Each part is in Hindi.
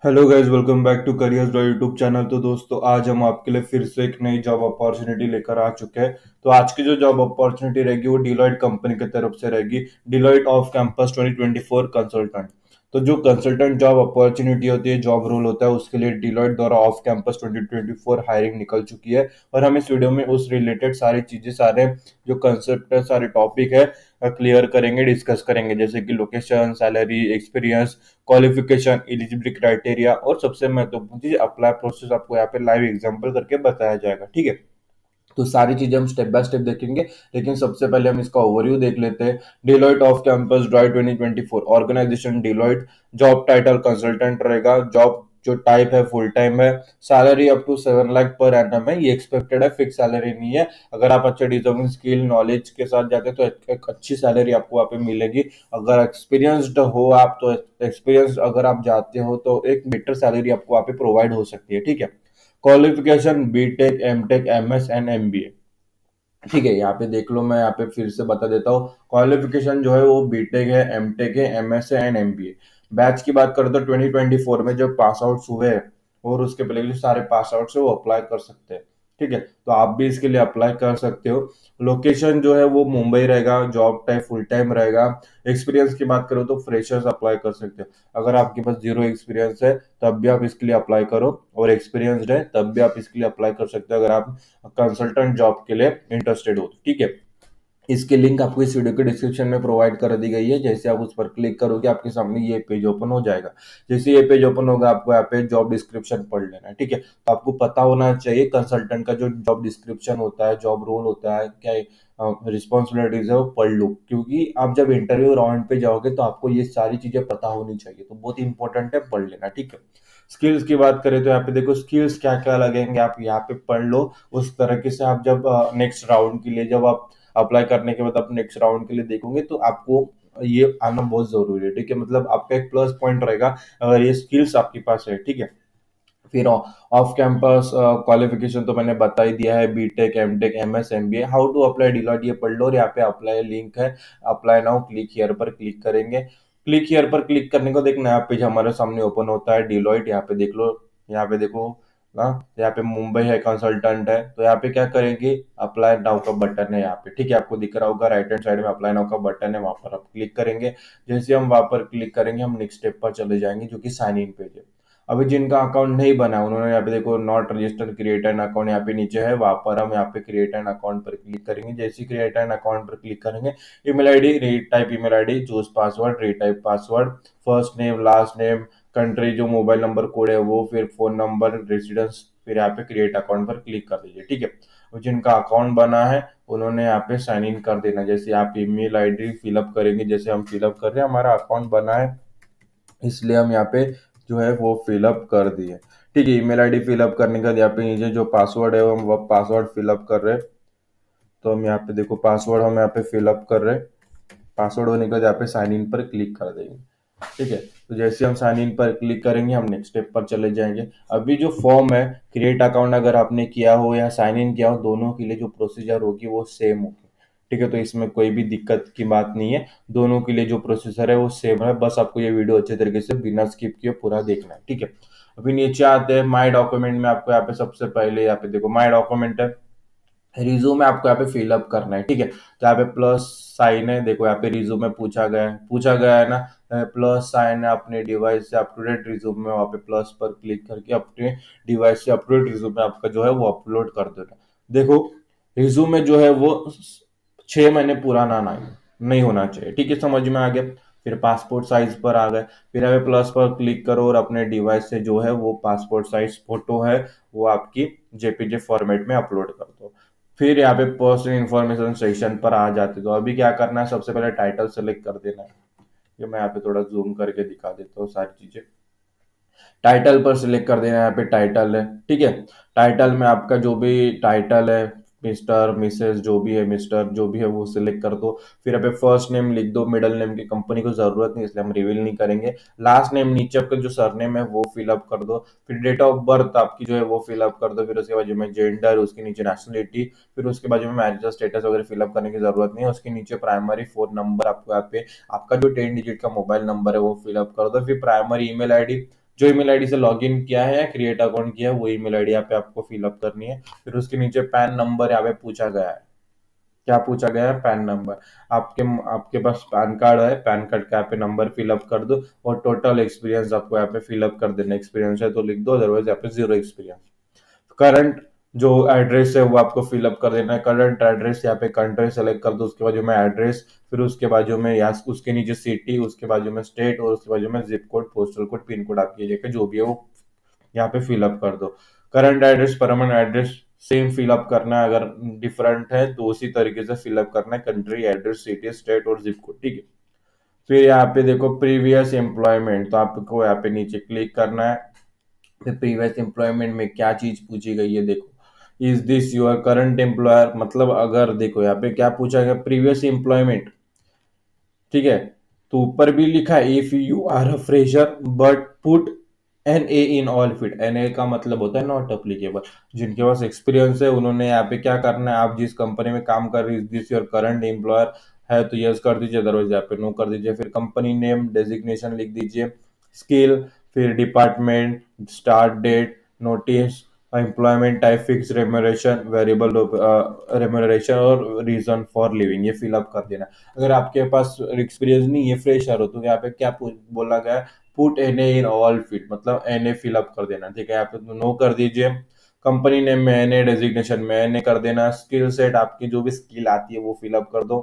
Hello guys, welcome back to careers YouTube channel. तो दोस्तों, आज हम आपके लिए फिर से एक नई जॉब अपॉर्चुनिटी लेकर आ चुके हैं। तो आज की जो जॉब अपॉर्चुनिटी रहेगी वो डिलॉयट कंपनी की तरफ से रहेगी। Deloitte off campus 2024 consultant. तो जो कंसल्टेंट जॉब अपॉर्चुनिटी होती है, जॉब रोल होता है, उसके लिए डिलॉयट द्वारा ऑफ कैंपस 2024 हायरिंग निकल चुकी है। और हम इस वीडियो में उस रिलेटेड सारी चीजें, सारे जो कंसेप्ट है, सारे टॉपिक है, क्लियर करेंगे, डिस्कस करेंगे। जैसे कि location, salary, experience, qualification, eligibility criteria और सबसे महत्वपूर्ण चीज अप्लाई प्रोसेस आपको यहाँ पे लाइव एग्जांपल करके बताया जाएगा। ठीक है, तो सारी चीजें हम स्टेप बाय स्टेप देखेंगे। लेकिन सबसे पहले हम इसका ओवरव्यू देख लेते हैं। Deloitte off campus drive 2024 organization Deloitte. Job title consultant रहेगा। जॉब जो टाइप है फुल टाइम है। Salary up to 7 lakh per annum है। ये एक्सपेक्टेड है, फिक्स सैलरी नहीं है। अगर आप अच्छे डिजर्विंग स्किल नॉलेज के साथ जाते हैं तो एक अच्छी सैलरी आपको वहाँ पे मिलेगी। अगर एक्सपीरियंसड हो आप तो एक्सपीरियंस अगर आप जाते हो तो एक बेटर सैलरी आपको वहाँ पे प्रोवाइड हो सकती है। ठीक है, qualification BTech, MTech, MS and MBA. ठीक है, यहाँ पे देख लो, मैं यहाँ पे फिर से बता देता हूँ। क्वालिफिकेशन जो है वो बीटेक है, एमटेक है, एमएस है एंड एमबीए। बैच की बात करें तो 2024 में जो पास आउट हुए हैं और उसके पहले जो सारे पास आउट है वो अप्लाई कर सकते हैं। ठीक है, तो आप भी इसके लिए अप्लाई कर सकते हो। लोकेशन जो है वो मुंबई रहेगा। जॉब टाइप फुल टाइम रहेगा। एक्सपीरियंस की बात करो तो फ्रेशर्स अप्लाई कर सकते हो। अगर आपके पास जीरो एक्सपीरियंस है तब भी आप इसके लिए अप्लाई करो, और एक्सपीरियंसड है तब भी आप इसके लिए अप्लाई कर सकते हो, अगर आप कंसल्टेंट जॉब के लिए इंटरेस्टेड हो तो। ठीक है, इसकी लिंक आपको इस वीडियो के डिस्क्रिप्शन में प्रोवाइड कर दी गई है। जैसे आप उस पर क्लिक करोगे आपके सामने ये पेज ओपन हो जाएगा। जैसे ये पेज ओपन होगा आपको यहाँ पे जॉब डिस्क्रिप्शन पढ़ लेना है। ठीक है, तो आपको पता होना चाहिए कंसल्टेंट का जो जॉब डिस्क्रिप्शन होता है, जॉब रोल होता है, क्या रिस्पॉन्सिबिलिटीज है, वो पढ़ लो। क्योंकि आप जब इंटरव्यू राउंड पे जाओगे तो आपको ये सारी चीजें पता होनी चाहिए, तो बहुत इंपॉर्टेंट है, पढ़ लेना। ठीक है, स्किल्स की बात करें तो यहाँ पे देखो स्किल्स क्या क्या लगेंगे, आप यहाँ पे पढ़ लो। उस तरीके से आप जब नेक्स्ट राउंड के लिए, जब आप अप्लाई करने के बाद आप नेक्स्ट राउंड के लिए देखोगे तो आपको ये आना बहुत जरूरी है। ठीक है, मतलब आपका एक प्लस पॉइंट रहेगा अगर ये स्किल्स आपके पास है। ठीक है, फिर ऑफ कैंपस क्वालिफिकेशन तो मैंने बता ही दिया है, BTech, MTech, MS, MBA. How to apply डिलॉट ये पढ़ लो, और यहाँ पे अप्लाई लिंक है। अप्लाई नाउ, क्लिक हियर पर क्लिक करेंगे। क्लिक हियर पर क्लिक करने को देख नया पेज हमारे सामने ओपन होता है। डिलॉइट यहाँ पे देख लो, यहाँ पे देखो ना, यहाँ पे मुंबई है, कंसल्टेंट है। तो यहाँ पे क्या करेंगे, अप्लाई नाउ का बटन है यहाँ पे। ठीक है, आपको दिख रहा होगा राइट हैंड साइड में अप्लाई नाउ का बटन है, वहां पर आप क्लिक करेंगे। जैसे हम वहां पर क्लिक करेंगे हम नेक्स्ट स्टेप पर चले जाएंगे, जो कि साइन इन पेज है। अभी जिनका अकाउंट नहीं बना उन्होंने यहाँ पे देखो not registered create an account यहाँ पे नीचे है, वहां पर हम यहाँ पे क्रिएट एन अकाउंट पर क्लिक करेंगे। जैसे क्रिएट एन अकाउंट पर क्लिक करेंगे, email ID, retype email ID, choose password, retype password, first name, last name, country, जो मोबाइल नंबर कोड है वो, फिर फोन नंबर, रेसिडेंस, फिर यहाँ पे क्रिएट अकाउंट पर क्लिक कर दीजिए। ठीक है, और जिनका अकाउंट बना है उन्होंने यहाँ पे साइन इन कर देना। जैसे आप ईमेल आईडी फिलअप करेंगे, जैसे हम फिलअप कर रहे हैं, हमारा अकाउंट बना है इसलिए हम यहाँ पे जो है वो फिलअप कर दिए। ठीक है, ईमेल आईडी फिलअप करने के बाद यहाँ पे नीचे जो पासवर्ड है वो हम वो पासवर्ड फिलअप कर रहे हैं। तो हम यहाँ पे देखो पासवर्ड हम यहाँ पे फिलअप कर रहे हैं। पासवर्ड होने के बाद यहाँ पे साइन इन पर क्लिक कर देंगे। ठीक है, तो जैसे हम साइन इन पर क्लिक करेंगे हम नेक्स्ट स्टेप पर चले जाएंगे। अभी जो फॉर्म है, क्रिएट अकाउंट अगर आपने किया हो या साइन इन किया हो, दोनों के लिए जो प्रोसीजर होगी वो सेम होगी। ठीक है, तो इसमें कोई भी दिक्कत की बात नहीं है। दोनों के लिए जो प्रोसीजर है वो सेम है, बस आपको ये वीडियो अच्छे तरीके से बिना स्किप किए पूरा देखना है। ठीक है, अभी नीचे आते हैं माई डॉक्यूमेंट में। आपको यहाँ पे सबसे पहले यहाँ पे देखो माई डॉक्यूमेंट है। रिज्यूमे आपको यहाँ पे फिलअप करना है। ठीक है, तो यहाँ पे प्लस साइन है, देखो यहाँ पे रिज्यूमे पूछा गया है ना। प्लस साइन है, अपने डिवाइस से अप टू डेट रिज्यूमे, वहाँ पे प्लस पर क्लिक करके अपने डिवाइस से अप टू डेट रिज्यूमे आपका जो है वो अपलोड कर देना। देखो, रिज्यूमे जो है वो 6 महीने पुराना नहीं होना चाहिए। ठीक है, समझ में आ गया। फिर पासपोर्ट साइज पर आ गए। फिर हमें प्लस पर क्लिक करो और अपने डिवाइस से जो है वो पासपोर्ट साइज फोटो है वो आपकी जेपीजे फॉर्मेट में अपलोड कर दो। फिर यहाँ पे पर्सनल इंफॉर्मेशन सेक्शन पर आ जाते, तो अभी क्या करना है, सबसे पहले टाइटल सेलेक्ट कर देना है। ये मैं यहाँ पे थोड़ा जूम करके दिखा देता हूँ सारी चीजें। टाइटल पर सिलेक्ट कर देना है, यहाँ पे टाइटल है। ठीक है, टाइटल में आपका जो भी टाइटल है, मिस्टर, मिसेस, जो भी है, मिस्टर जो भी है वो सिलेक्ट कर दो। फिर यहाँ पे फर्स्ट नेम लिख दो, मिडिल नेम की कंपनी को जरूरत नहीं इसलिए हम रिवील नहीं करेंगे। लास्ट नेम नीचे आपका जो सरनेम है वो फिलअप कर दो। फिर डेट ऑफ बर्थ आपकी जो है वो फिलअप कर दो। फिर उसके बाद में जेंडर, उसके नीचे नेशनलिटी, फिर उसके बाद में मैरिज स्टेटस वगैरह फिलअप करने की जरूरत नहीं है। उसके नीचे प्राइमरी फोन नंबर आपको यहाँ पे, आपका जो 10 डिजिट का मोबाइल नंबर है वो फिलअप कर दो। फिर प्राइमरी ईमेल आईडी, जो ईमेल आईडी से लॉगिन किया है या क्रिएट अकाउंट किया है वो ईमेल आईडी यहाँ पे आपको फिलअप करनी है। फिर उसके नीचे पैन नंबर यहाँ पे पूछा गया है। क्या पूछा गया है? Pan number. आपके आपके पास पैन कार्ड है, पैन कार्ड का यहाँ पे नंबर फिलअप कर दो और टोटल एक्सपीरियंस आपको यहाँ पे फिलअप कर देना। एक्सपीरियंस है तो लिख दो, अदरवाइज यहाँ पे जीरो एक्सपीरियंस। करंट जो एड्रेस है वो आपको फिलअप कर देना है। करंट एड्रेस यहाँ पे कंट्री सेलेक्ट कर दो, उसके बाजू में एड्रेस, फिर उसके बाजू में या उसके नीचे सिटी, उसके बाजू में स्टेट और उसके बाजू में zip code, postal code, pin code आपकी जगह जो भी है वो यहाँ पे फिलअप कर दो। Current address, permanent address same fill up करना है, अगर डिफरेंट है तो उसी तरीके से फिलअप करना है, कंट्री, एड्रेस, सिटी, स्टेट और जिप कोड, ठीक है। फिर यहाँ पे देखो प्रीवियस एम्प्लॉयमेंट, तो आपको यहाँ पे नीचे क्लिक करना है। फिर प्रीवियस एम्प्लॉयमेंट में क्या चीज पूछी गई है देखो, is this your current employer, मतलब अगर देखो यहाँ पे क्या पूछा गया, प्रीवियस एम्प्लॉयमेंट, ठीक है। तो ऊपर भी लिखा है if you are a fresher but put N A in all field. N A का मतलब होता है नॉट अप्लीकेबल। जिनके पास एक्सपीरियंस है उन्होंने यहाँ पे क्या करना है, आप जिस कंपनी में काम कर रही है दिस योर करंट एम्प्लॉयर है तो यस कर दीजिए, अदरवाइज यहाँ पे नो कर दीजिए। फिर कंपनी नेम, डेजिग्नेशन लिख दीजिए, स्किल, फिर department, start date, notice, employment type, fix remuneration, variable remuneration और रीजन फॉर लिविंग, ये फिलअप कर देना। अगर आपके पास एक्सपीरियंस नहीं है, फ्रेशर हो, तो यहाँ पे क्या बोला गया है, put N A in all field, मतलब एन ए फिलअप कर देना, ठीक है। यहाँ पे नो कर दीजिए। कंपनी नेम में एन ए, डेजिग्नेशन में एन ए कर देना। स्किल सेट, आपकी जो भी स्किल आती है वो फिलअप कर दो।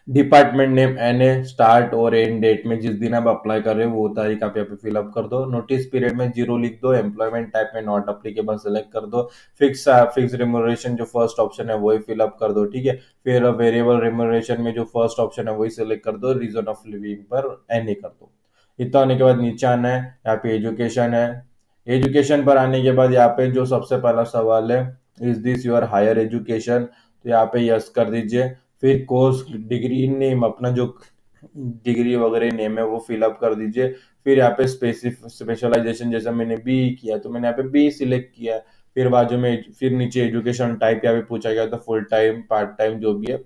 Department name N A, start और एंड डेट में जिस दिन आप अप्लाई कर रहे हो वो तारीख आप यहाँ पे फिलअप कर दो। नोटिस पीरियड में 0 लिख दो। एम्प्लॉयमेंट टाइप में नॉट अप्लीकेबल सेलेक्ट कर दो। फिक्स फिक्स रेम्यूनरेशन जो फर्स्ट ऑप्शन है वही फिलअप कर दो, ठीक है। फिर वेरिएबल रेम्यूनरेशन में जो फर्स्ट ऑप्शन है वही सिलेक्ट कर दो। रीजन ऑफ लिविंग पर एन ए कर दो। इतना होने के बाद नीचे आना है, यहाँ पे एजुकेशन है। एजुकेशन पर आने के बाद यहाँ पे जो सबसे पहला सवाल है, is this your higher education, तो यहाँ पे यस कर दीजिए। फिर कोर्स, डिग्री नेम, अपना जो डिग्री वगैरह नेम है वो फिलअप कर दीजिए। फिर यहाँ पे स्पेशलाइजेशन, जैसा मैंने बी किया तो मैंने यहाँ पे बी सिलेक्ट किया। फिर बाजू में फिर नीचे एजुकेशन टाइप यहाँ पे पूछा गया था, फुल टाइम, पार्ट टाइम, जो भी है।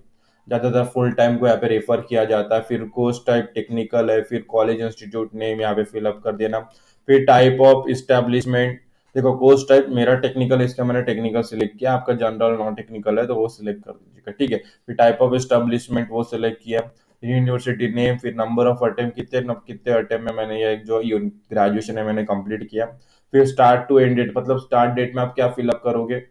ज्यादातर फुल टाइम को यहाँ पे रेफर किया जाता है। फिर कोर्स टाइप टेक्निकल है। फिर कॉलेज इंस्टीट्यूट नेम यहाँ पे फिलअप कर देना। फिर टाइप ऑफ इस्टेब्लिशमेंट, देखो कोर्स टाइप मेरा टेक्निकल है इसका मैंने टेक्निकल सिलेक्ट किया, आपका जनरल नॉन टेक्निकल है तो वो सिलेक्ट कर दीजिएगा, ठीक है। फिर टाइप ऑफ एस्टेब्लिशमेंट वो सिलेक्ट किया। यूनिवर्सिटी नेम, फिर नंबर ऑफ अटेम्प्ट, कितने कितने अटेम्प्ट में मैंने ये जो ग्रेजुएशन है मैंने कंप्लीट किया। फिर स्टार्ट टू एंड डेट, मतलब स्टार्ट डेट में आप क्या फिलअप करोगे,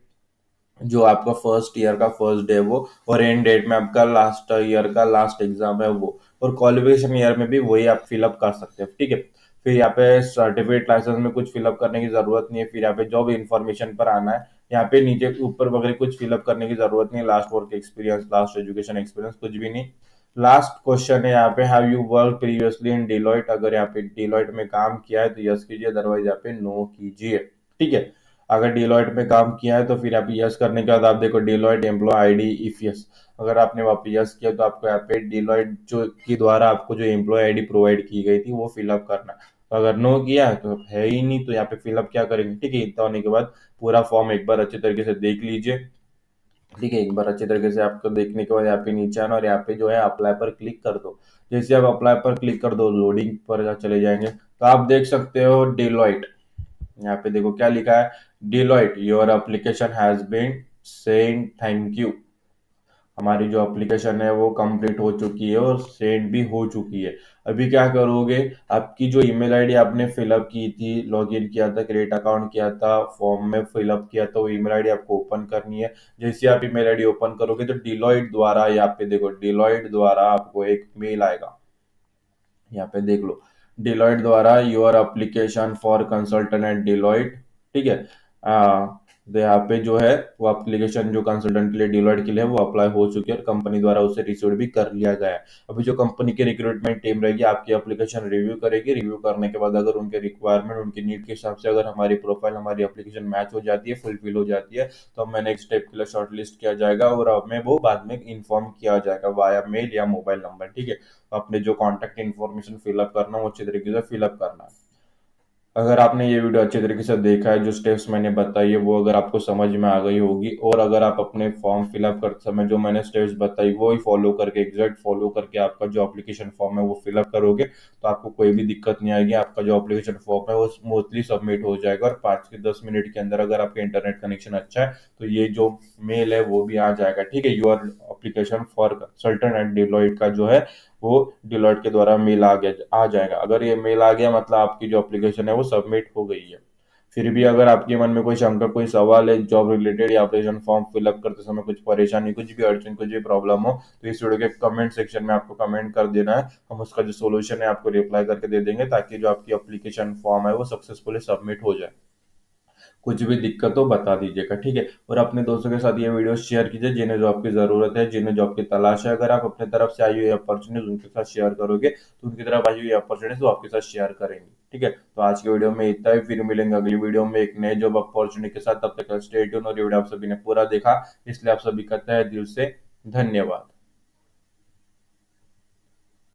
जो आपका फर्स्ट ईयर का फर्स्ट डे है वो, और एंड डेट में आपका लास्ट ईयर का लास्ट एग्जाम है वो, और क्वालिफिकेशन ईयर में भी वही आप फिलअप कर सकते हैं, ठीक है। फिर यहाँ पे सर्टिफिकेट लाइसेंस में कुछ फिलअप करने की जरूरत नहीं है। फिर यहाँ पे जॉब इन्फॉर्मेशन पर आना है। यहाँ पे नीचे ऊपर वगैरह कुछ फिलअप करने की जरूरत नहीं है। Last work experience, last education experience, कुछ भी नहीं। लास्ट क्वेश्चन है यहाँ पे, have you work previously in Deloitte, अगर यहाँ पे डिलॉइट में काम किया है तो यस कीजिए, अदरवाइज यहाँ पे नो कीजिए, ठीक है। अगर डिलॉइट में काम किया है तो फिर आप यस करने के बाद आप देखो Deloitte employ ID, if yes, अगर आपने वहाँ पे यस किया तो आपको यहाँ पे डिलॉइट जो के द्वारा आपको जो एम्प्लॉय आईडी प्रोवाइड की गई थी वो फिलअप करना है। तो अगर नो किया है तो है ही नहीं, तो यहाँ पे फिलअप क्या करेंगे, ठीक है। इतना होने के बाद पूरा फॉर्म एक बार अच्छे तरीके से देख लीजिए, ठीक है। एक बार अच्छे तरीके से आपको देखने के बाद यहाँ पे नीचे आना और यहाँ पे जो है अप्लाई पर क्लिक कर दो। जैसे आप अप्लाई पर क्लिक कर दो लोडिंग पर चले जाएंगे तो आप देख सकते हो डिलॉइट, यहाँ पे देखो क्या लिखा है, Deloitte your application has been send, thank you. हमारी जो एप्लीकेशन है वो कंप्लीट हो चुकी है और सेंड भी हो चुकी है। अभी क्या करोगे, आपकी जो ईमेल आईडी आपने फिलअप की थी, लॉगिन किया था, क्रिएट अकाउंट किया था, फॉर्म में फिलअप किया था, वो ईमेल आईडी आपको ओपन करनी है। जैसे आप ईमेल आईडी ओपन करोगे तो डिलॉइट द्वारा, यहाँ पे देखो डिलॉइट द्वारा आपको एक मेल आएगा, यहाँ पे देख लो, डिलॉइट द्वारा your application for consultant eight Deloitte, ठीक है। आ, तो यहाँ पे जो है वो एप्लीकेशन जो कंसल्टेंट के लिए डिलॉइट के लिए है, वो अप्लाई हो चुकी है और कंपनी द्वारा उसे रिसीव भी कर लिया गया है। अभी जो कंपनी की रिक्रूटमेंट टीम रहेगी आपकी एप्लीकेशन रिव्यू करेगी। रिव्यू करने के बाद अगर उनके रिक्वायरमेंट, उनकी नीड के हिसाब से अगर हमारी प्रोफाइल, हमारी एप्लीकेशन मैच हो जाती है, फुलफिल हो जाती है, तो हमें नेक्स्ट स्टेप के लिए शॉर्टलिस्ट किया जाएगा और हमें वो बाद में इन्फॉर्म किया जाएगा वाया मेल या मोबाइल नंबर, ठीक है। अपने जो कॉन्टैक्ट इन्फॉर्मेशन फिलअप करना वो अच्छे तरीके से फिलअप करना है। अगर आपने ये वीडियो अच्छे तरीके से देखा है, जो स्टेप्स मैंने बताई है वो अगर आपको समझ में आ गई होगी, और अगर आप अपने फॉर्म फिलअप करते समय जो मैंने स्टेप्स बताई वो ही फॉलो करके, एग्जैक्ट फॉलो करके आपका जो एप्लीकेशन फॉर्म है वो फिलअप करोगे, तो आपको कोई भी दिक्कत नहीं आएगी। आपका जो एप्लीकेशन फॉर्म है वो स्मूथली सबमिट हो जाएगा, और 5 से 10 मिनट के अंदर अगर आपका इंटरनेट कनेक्शन अच्छा है तो ये जो मेल है वो भी आ जाएगा। ठीक है, your application for consultant and Deloitte का जो है वो डिलॉयट के द्वारा मेल आ जाएगा। अगर ये मेल आ गया मतलब आपकी जो एप्लीकेशन है वो सबमिट हो गई है। फिर भी अगर आपके मन में कोई शंका, कोई सवाल है जॉब रिलेटेड या एप्लीकेशन फॉर्म फिलअप करते समय कुछ परेशानी, कुछ भी अड़चन, कुछ भी प्रॉब्लम हो, तो इस वीडियो के कमेंट सेक्शन में आपको कमेंट कर देना है। हम उसका जो सोल्यूशन है आपको रिप्लाई करके दे देंगे, ताकि जो आपकी एप्लीकेशन फॉर्म है वो सक्सेसफुली सबमिट हो जाए। कुछ भी दिक्कत हो बता दीजिएगा, ठीक है। और अपने दोस्तों के साथ ये वीडियो शेयर कीजिए जिन्हें जॉब की जरूरत है, जिन्हें जॉब की तलाश है। अगर आप अपने तरफ से आई हुई अपॉर्चुनिटीज उनके साथ शेयर करोगे तो उनकी तरफ आई हुई अपॉर्चुनिटीज वो आपके साथ शेयर करेंगे, ठीक है। तो आज की वीडियो में इतना ही, फिर मिलेंगे अगली वीडियो में एक नए जॉब अपॉर्चुनिटी के साथ। तब तक स्टे ट्यून। और ये वीडियो आप सभी ने पूरा देखा इसलिए आप सभी कहते हैं दिल से धन्यवाद।